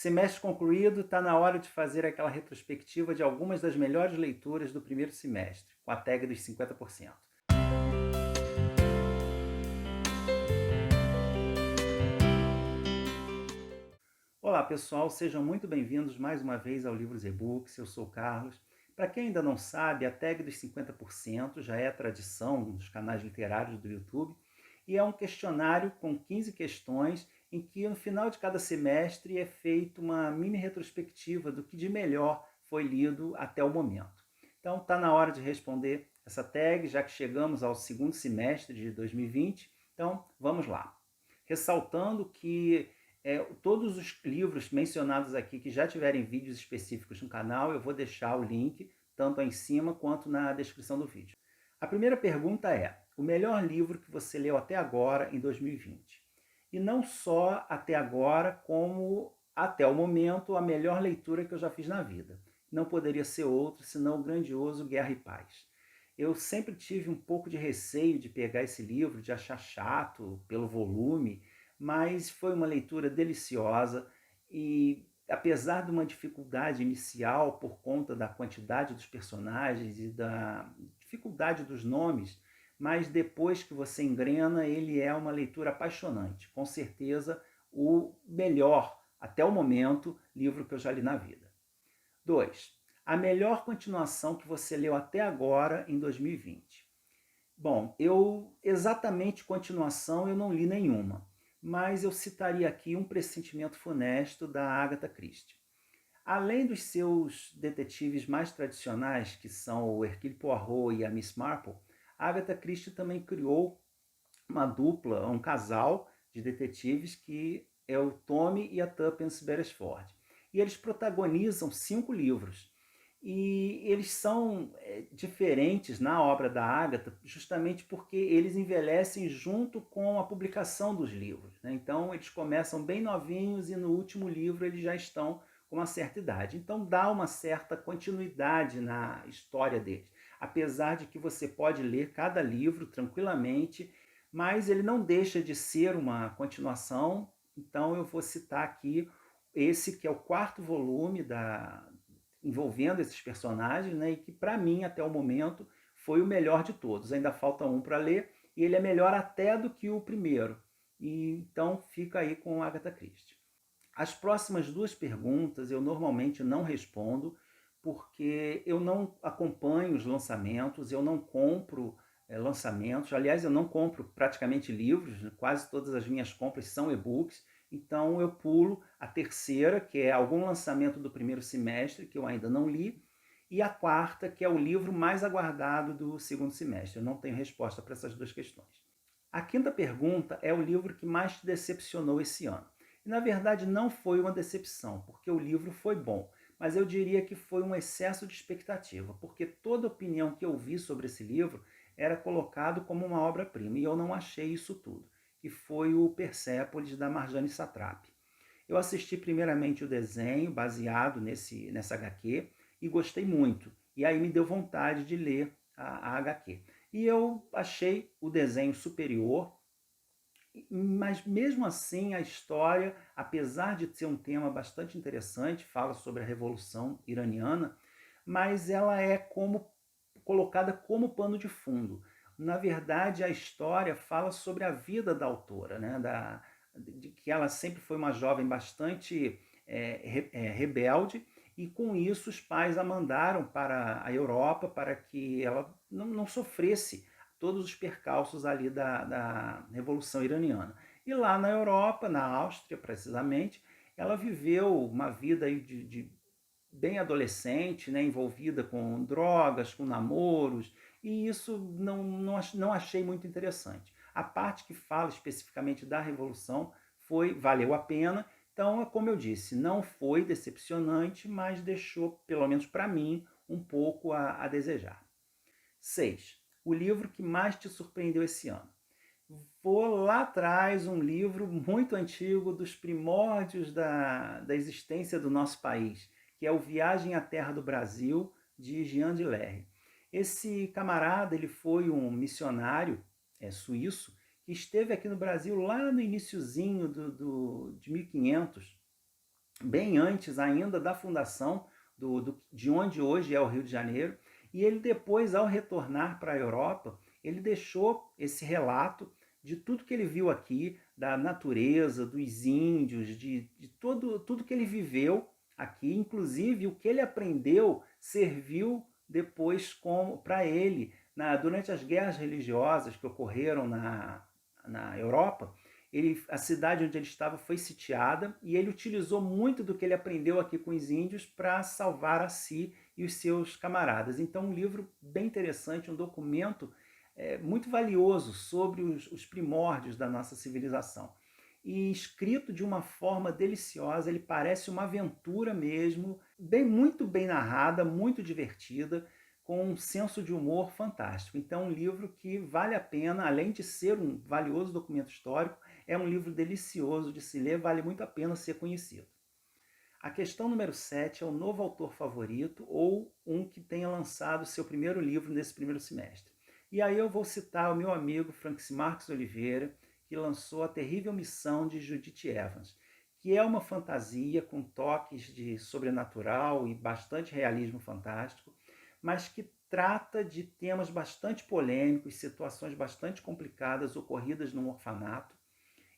Semestre concluído, está na hora de fazer aquela retrospectiva de algumas das melhores leituras do primeiro semestre, com a tag dos 50%. Olá pessoal, sejam muito bem-vindos mais uma vez ao Livros e Books, eu sou o Carlos. Para quem ainda não sabe, a tag dos 50% já é tradição nos canais literários do YouTube e é um questionário com 15 questões em que no final de cada semestre é feita uma mini retrospectiva do que de melhor foi lido até o momento. Então está na hora de responder essa tag, já que chegamos ao segundo semestre de 2020, então vamos lá. Ressaltando que todos os livros mencionados aqui que já tiverem vídeos específicos no canal, eu vou deixar o link tanto aí em cima quanto na descrição do vídeo. A primeira pergunta é: o melhor livro que você leu até agora em 2020? E não só até agora, como até o momento, a melhor leitura que eu já fiz na vida. Não poderia ser outro senão o grandioso Guerra e Paz. Eu sempre tive um pouco de receio de pegar esse livro, de achar chato pelo volume, mas foi uma leitura deliciosa e, apesar de uma dificuldade inicial por conta da quantidade dos personagens e da dificuldade dos nomes, mas depois que você engrena, ele é uma leitura apaixonante. Com certeza, o melhor, até o momento, livro que eu já li na vida. 2. A melhor continuação que você leu até agora em 2020. Bom, exatamente continuação eu não li nenhuma, mas eu citaria aqui Um Pressentimento Funesto, da Agatha Christie. Além dos seus detetives mais tradicionais, que são o Hercule Poirot e a Miss Marple, a Agatha Christie também criou uma dupla, um casal de detetives que é o Tommy e a Tuppence Beresford. E eles protagonizam 5 livros. E eles são diferentes na obra da Agatha justamente porque eles envelhecem junto com a publicação dos livros, né? Então eles começam bem novinhos e no último livro eles já estão com uma certa idade. Então dá uma certa continuidade na história deles. Apesar de que você pode ler cada livro tranquilamente, mas ele não deixa de ser uma continuação. Então eu vou citar aqui esse que é o 4º volume envolvendo esses personagens, né, e que para mim até o momento foi o melhor de todos. Ainda falta um para ler e ele é melhor até do que o primeiro. E então fica aí com Agatha Christie. As próximas 2 perguntas eu normalmente não respondo porque eu não acompanho os lançamentos, eu não compro lançamentos. Aliás, eu não compro praticamente livros, quase todas as minhas compras são e-books. Então eu pulo a terceira, que é algum lançamento do primeiro semestre, que eu ainda não li, e a quarta, que é o livro mais aguardado do segundo semestre. Eu não tenho resposta para essas 2 questões. A quinta pergunta é o livro que mais te decepcionou esse ano. E na verdade não foi uma decepção, porque o livro foi bom, mas eu diria que foi um excesso de expectativa, porque toda opinião que eu vi sobre esse livro era colocado como uma obra-prima, e eu não achei isso tudo, que foi o Persépolis, da Marjane Satrapi. Eu assisti primeiramente o desenho baseado nessa HQ e gostei muito, e aí me deu vontade de ler a HQ. E eu achei o desenho superior, mas mesmo assim a história, apesar de ser um tema bastante interessante, fala sobre a Revolução Iraniana, mas ela é colocada como pano de fundo. Na verdade, a história fala sobre a vida da autora, né? De que ela sempre foi uma jovem bastante rebelde, e com isso os pais a mandaram para a Europa para que ela não sofresse todos os percalços ali da Revolução Iraniana. E lá na Europa, na Áustria precisamente, ela viveu uma vida aí de bem adolescente, né, envolvida com drogas, com namoros, e isso não achei muito interessante. A parte que fala especificamente da Revolução valeu a pena. Então, como eu disse, não foi decepcionante, mas deixou, pelo menos para mim, um pouco a desejar. 6. O livro que mais te surpreendeu esse ano. Vou lá atrás, um livro muito antigo, dos primórdios da existência do nosso país, que é o Viagem à Terra do Brasil, de Jean de Lerre. Esse camarada, ele foi um missionário suíço, que esteve aqui no Brasil lá no iniciozinho de 1500, bem antes ainda da fundação de onde hoje é o Rio de Janeiro. E ele depois, ao retornar para a Europa, ele deixou esse relato de tudo que ele viu aqui, da natureza, dos índios, de tudo que ele viveu aqui, inclusive o que ele aprendeu serviu depois como para ele durante as guerras religiosas que ocorreram na Europa. A cidade onde ele estava foi sitiada e ele utilizou muito do que ele aprendeu aqui com os índios para salvar a si e os seus camaradas. Então, um livro bem interessante, um documento muito valioso sobre os primórdios da nossa civilização. E escrito de uma forma deliciosa, ele parece uma aventura mesmo, muito bem narrada, muito divertida, com um senso de humor fantástico. Então, um livro que vale a pena, além de ser um valioso documento histórico, é um livro delicioso de se ler, vale muito a pena ser conhecido. A questão número 7 é o novo autor favorito ou um que tenha lançado seu primeiro livro nesse primeiro semestre. E aí eu vou citar o meu amigo Francis Marques Oliveira, que lançou A Terrível Missão de Judith Evans, que é uma fantasia com toques de sobrenatural e bastante realismo fantástico, mas que trata de temas bastante polêmicos, situações bastante complicadas ocorridas num orfanato.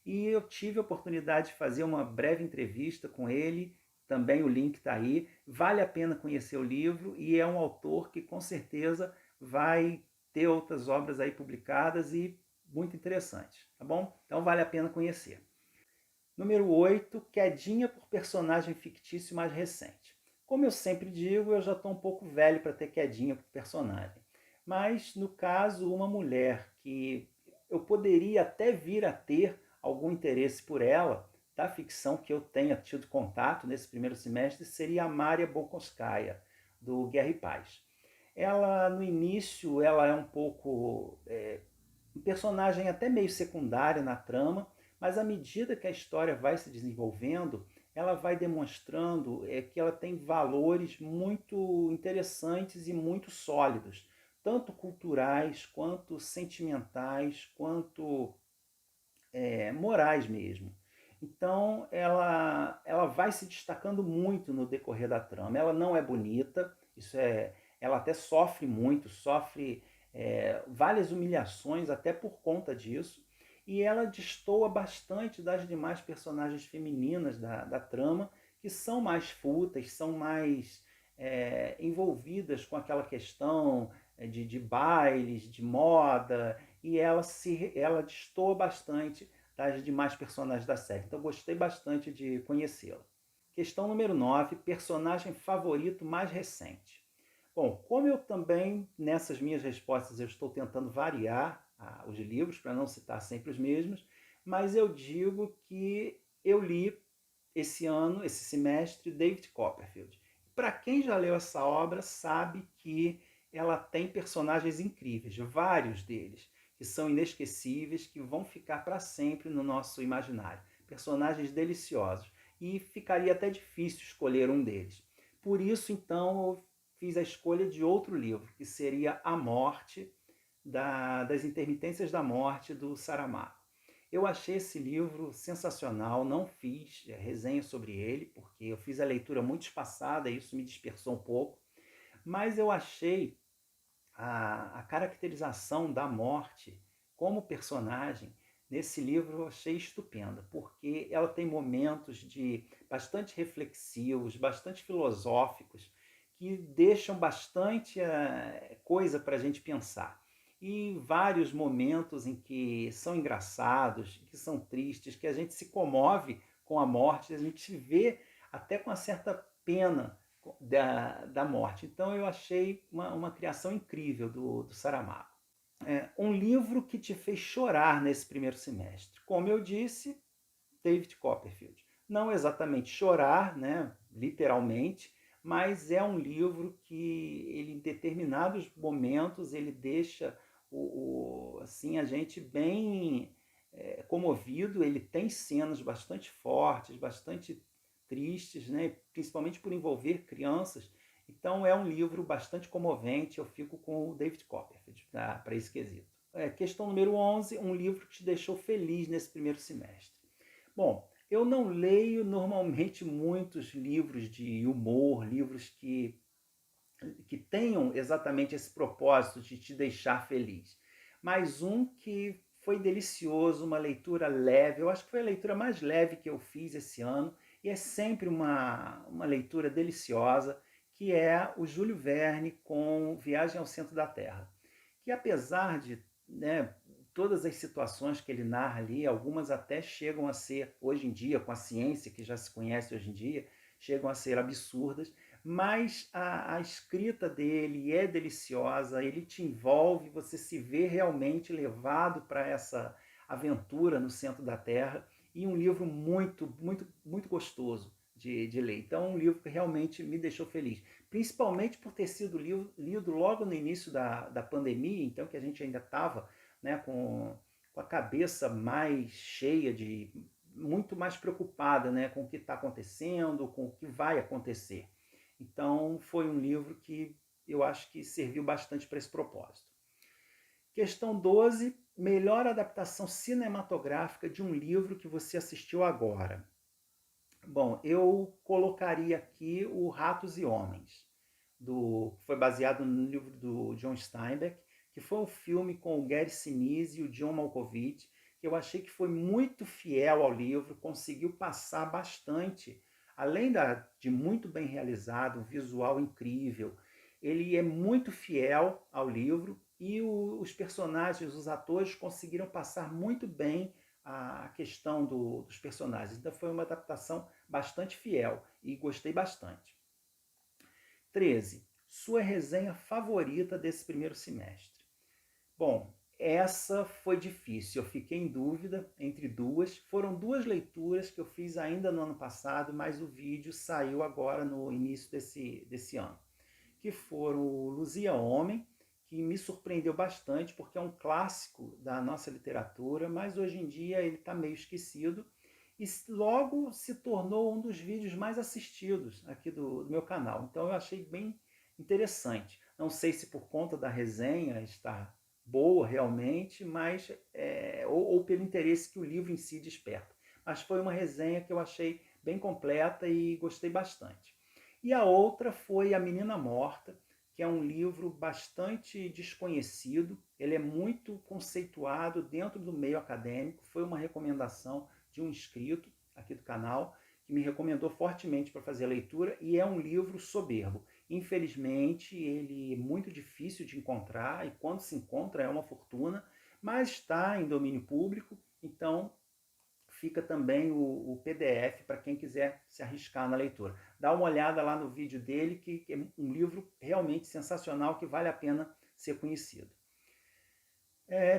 E eu tive a oportunidade de fazer uma breve entrevista com ele, também o link está aí. Vale a pena conhecer o livro e é um autor que com certeza vai ter outras obras aí publicadas e muito interessantes, tá bom? Então vale a pena conhecer. Número 8, Quedinha por personagem fictício mais recente. Como eu sempre digo, eu já estou um pouco velho para ter quedinha por personagem. Mas, no caso, uma mulher que eu poderia até vir a ter algum interesse por ela, da ficção que eu tenha tido contato nesse primeiro semestre, seria a Maria Bokonskaya, do Guerra e Paz. Ela, no início, ela é um pouco um personagem até meio secundário na trama, mas à medida que a história vai se desenvolvendo, ela vai demonstrando que ela tem valores muito interessantes e muito sólidos, tanto culturais, quanto sentimentais, quanto morais mesmo. Então ela vai se destacando muito no decorrer da trama. Ela não é bonita, ela até sofre muito, sofre várias humilhações até por conta disso, e ela destoa bastante das demais personagens femininas da trama, que são mais fúteis, são mais envolvidas com aquela questão de bailes, de moda, e ela destoa bastante das demais personagens da série. Então gostei bastante de conhecê-la. Questão número 9, personagem favorito mais recente. Bom, como eu também, nessas minhas respostas, eu estou tentando variar os livros, para não citar sempre os mesmos, mas eu digo que eu li esse ano, esse semestre, David Copperfield. Para quem já leu essa obra, sabe que ela tem personagens incríveis, vários deles, que são inesquecíveis, que vão ficar para sempre no nosso imaginário. Personagens deliciosos. E ficaria até difícil escolher um deles. Por isso, então, eu fiz a escolha de outro livro, que seria A Morte, das Intermitências da Morte, do Saramago. Eu achei esse livro sensacional, não fiz resenha sobre ele, porque eu fiz a leitura muito espaçada e isso me dispersou um pouco, mas eu achei a caracterização da morte como personagem nesse livro, eu achei estupenda, porque ela tem momentos bastante reflexivos, bastante filosóficos, que deixam bastante coisa para a gente pensar. E vários momentos em que são engraçados, que são tristes, que a gente se comove com a morte, a gente se vê até com uma certa pena da morte. Então eu achei uma criação incrível do Saramago. Um livro que te fez chorar nesse primeiro semestre. Como eu disse, David Copperfield. Não exatamente chorar, né, literalmente, mas é um livro que ele, em determinados momentos ele deixa assim, a gente bem comovido. Ele tem cenas bastante fortes, bastante tristes, né, principalmente por envolver crianças. Então é um livro bastante comovente, eu fico com o David Copperfield para esse quesito. Questão número 11, um livro que te deixou feliz nesse primeiro semestre. Bom, Eu não leio normalmente muitos livros de humor, livros que tenham exatamente esse propósito de te deixar feliz. Mas um que foi delicioso, uma leitura leve, eu acho que foi a leitura mais leve que eu fiz esse ano, e é sempre uma leitura deliciosa, que é o Júlio Verne com Viagem ao Centro da Terra. Que apesar de, né, todas as situações que ele narra ali, algumas até chegam a ser, hoje em dia, com a ciência que já se conhece hoje em dia, chegam a ser absurdas, mas a escrita dele é deliciosa, ele te envolve, você se vê realmente levado para essa aventura no centro da Terra, e um livro muito, muito, muito gostoso de ler. Então, é um livro que realmente me deixou feliz, principalmente por ter sido lido logo no início da pandemia, então que a gente ainda estava, né, com a cabeça mais cheia de muito mais preocupada, né, com o que está acontecendo, com o que vai acontecer. Então, foi um livro que eu acho que serviu bastante para esse propósito. Questão 12: melhor adaptação cinematográfica de um livro que você assistiu agora. Bom, eu colocaria aqui o Ratos e Homens, que foi baseado no livro do John Steinbeck, que foi um filme com o Gary Sinise e o John Malkovich, que eu achei que foi muito fiel ao livro, conseguiu passar bastante, além de muito bem realizado, um visual incrível, ele é muito fiel ao livro e os personagens, os atores conseguiram passar muito bem a questão dos personagens. Então foi uma adaptação bastante fiel e gostei bastante. 13. Sua resenha favorita desse primeiro semestre. Bom, essa foi difícil. Eu fiquei em dúvida entre duas. Foram duas leituras que eu fiz ainda no ano passado, mas o vídeo saiu agora no início desse ano. Que foram o Luzia Homem, que me surpreendeu bastante, porque é um clássico da nossa literatura, mas hoje em dia ele está meio esquecido e logo se tornou um dos vídeos mais assistidos aqui do meu canal. Então eu achei bem interessante. Não sei se por conta da resenha está boa realmente, mas ou pelo interesse que o livro em si desperta. Mas foi uma resenha que eu achei bem completa e gostei bastante. E a outra foi A Menina Morta, que é um livro bastante desconhecido, ele é muito conceituado dentro do meio acadêmico, foi uma recomendação de um inscrito aqui do canal, que me recomendou fortemente para fazer a leitura, e é um livro soberbo. Infelizmente, ele é muito difícil de encontrar, e quando se encontra é uma fortuna, mas está em domínio público, então fica também o PDF para quem quiser se arriscar na leitura. Dá uma olhada lá no vídeo dele, que é um livro realmente sensacional, que vale a pena ser conhecido.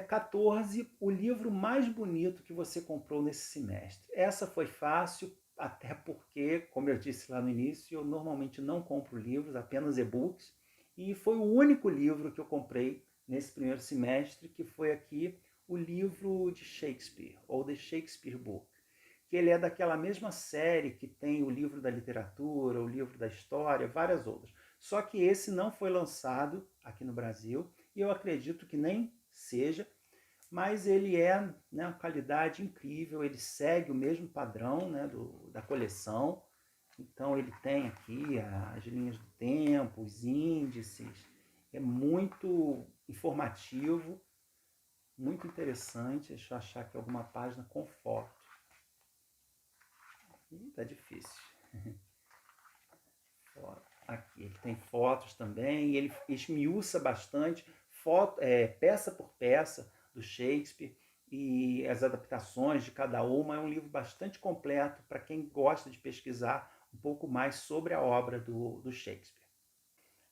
14. O livro mais bonito que você comprou nesse semestre. Essa foi fácil, até porque, como eu disse lá no início, eu normalmente não compro livros, apenas e-books, e foi o único livro que eu comprei nesse primeiro semestre, que foi aqui o livro de Shakespeare, ou The Shakespeare Book, que ele é daquela mesma série que tem o livro da literatura, o livro da história, várias outras. Só que esse não foi lançado aqui no Brasil, e eu acredito que nem seja, mas ele é, né, uma qualidade incrível, ele segue o mesmo padrão, né, da coleção. Então ele tem aqui as linhas do tempo, os índices, é muito informativo, muito interessante. Deixa eu achar aqui alguma página com foto. Tá difícil. Aqui, ele tem fotos também, e ele esmiuça bastante, peça por peça, do Shakespeare, e as adaptações de cada uma. É um livro bastante completo para quem gosta de pesquisar um pouco mais sobre a obra do Shakespeare.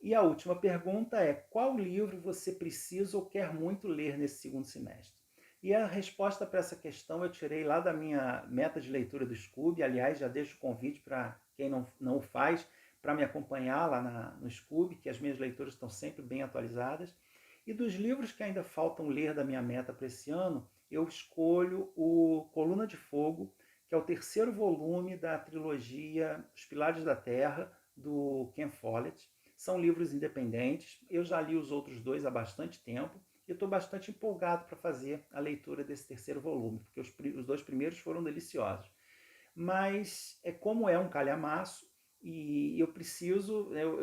E a última pergunta é: qual livro você precisa ou quer muito ler nesse segundo semestre? E a resposta para essa questão eu tirei lá da minha meta de leitura do Scoob. Aliás, já deixo o convite para quem não o faz, para me acompanhar lá no Scoob, que as minhas leituras estão sempre bem atualizadas. E dos livros que ainda faltam ler da minha meta para esse ano, eu escolho o Coluna de Fogo, que é o terceiro volume da trilogia Os Pilares da Terra, do Ken Follett. São livros independentes, eu já li os outros dois há bastante tempo e estou bastante empolgado para fazer a leitura desse terceiro volume, porque os dois primeiros foram deliciosos. mas como é um calhamaço e eu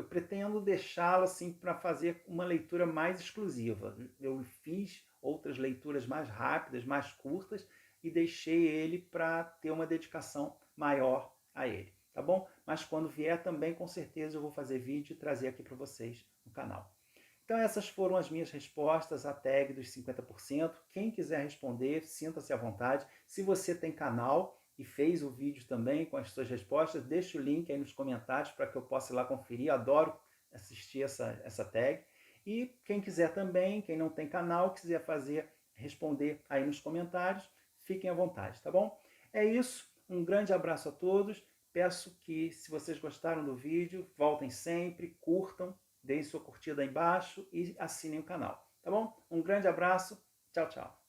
pretendo deixá-lo assim para fazer uma leitura mais exclusiva. Eu fiz outras leituras mais rápidas, mais curtas e deixei ele para ter uma dedicação maior a ele, tá bom? Mas quando vier também, com certeza eu vou fazer vídeo e trazer aqui para vocês no canal. Então essas foram as minhas respostas à tag dos 50%. Quem quiser responder, sinta-se à vontade. Se você tem canal e fez o vídeo também com as suas respostas, deixa o link aí nos comentários para que eu possa ir lá conferir. Adoro assistir essa tag. E quem quiser também, quem não tem canal, quiser responder aí nos comentários, fiquem à vontade, tá bom? É isso. Um grande abraço a todos. Peço que, se vocês gostaram do vídeo, voltem sempre, curtam, deem sua curtida aí embaixo e assinem o canal, tá bom? Um grande abraço, tchau, tchau.